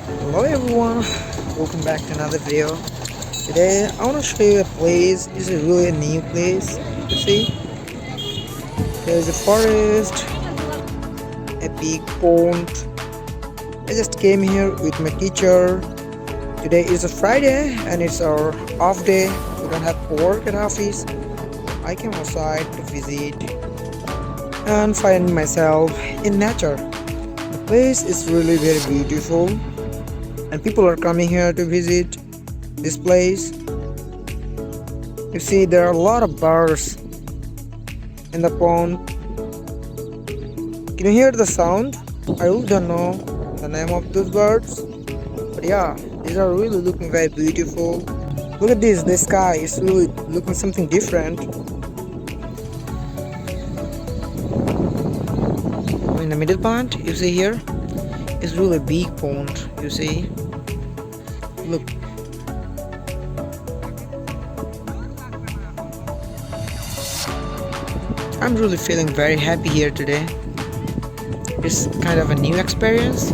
Hello everyone, welcome back to another video. Today I want to show you a place. This is really a new place. You see, there's a forest, a big pond. I just came here with my teacher. Today is a Friday and it's our off day. We don't have work at office. I came outside to visit and find myself in nature. The place is really very beautiful and people are coming here to visit this place. You see, there are a lot of birds in the pond. Can you hear the sound? I really don't know the name of those birds, but yeah, these are really looking very beautiful. Look at this, the sky is really looking something different. In the middle pond, you see here, it's really a big pond. You see, look. I'm really feeling very happy here today. It's kind of a new experience.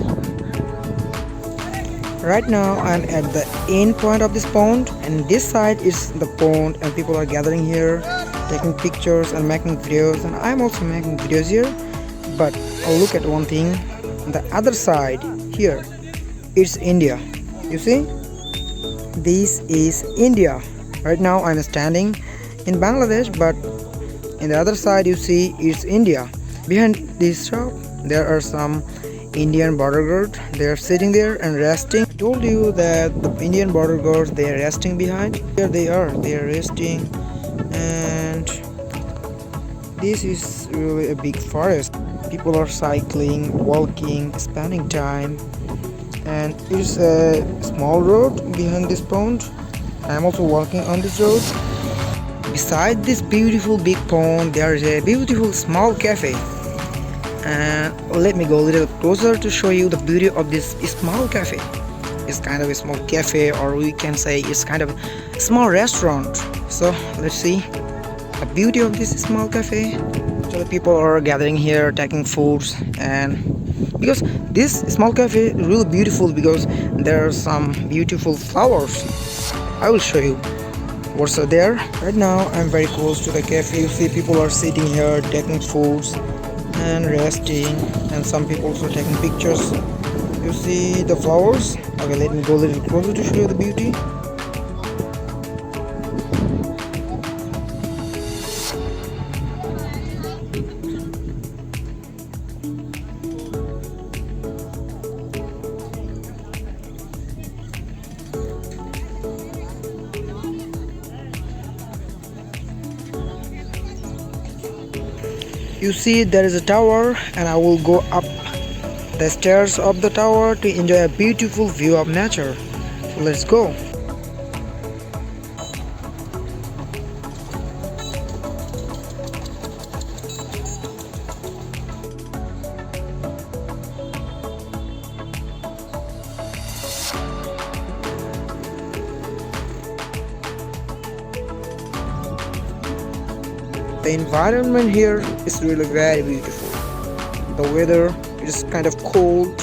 Right now I'm at the end point of this pond, and this side is the pond and people are gathering here, taking pictures and making videos, and I'm also making videos here. But I'll look at one thing, the other side here, it's India. You see, this is India. Right now I'm standing in Bangladesh, but in the other side you see it's India. Behind this shop there are some Indian border guards. They are sitting there and resting. I told you that the Indian border guards, they are resting behind. Here they are resting. And this is really a big forest. People are cycling, walking, spending time, and it's a small road behind this pond. I'm also walking on this road. Beside this beautiful big pond, there is a beautiful small cafe. And let me go a little closer to show you the beauty of this small cafe. It's kind of a small cafe, or we can say it's kind of a small restaurant. So let's see the beauty of this small cafe. So the people are gathering here, taking foods, and because this small cafe is really beautiful because there are some beautiful flowers. I will show you what's there. Right now I'm very close to the cafe. You see, people are sitting here taking foods and resting, and some people also taking pictures. You see the flowers. Okay, let me go a little closer to show you the beauty. You see, there is a tower, and I will go up the stairs of the tower to enjoy a beautiful view of nature. So let's go. The environment here is really very beautiful. The weather is kind of cold,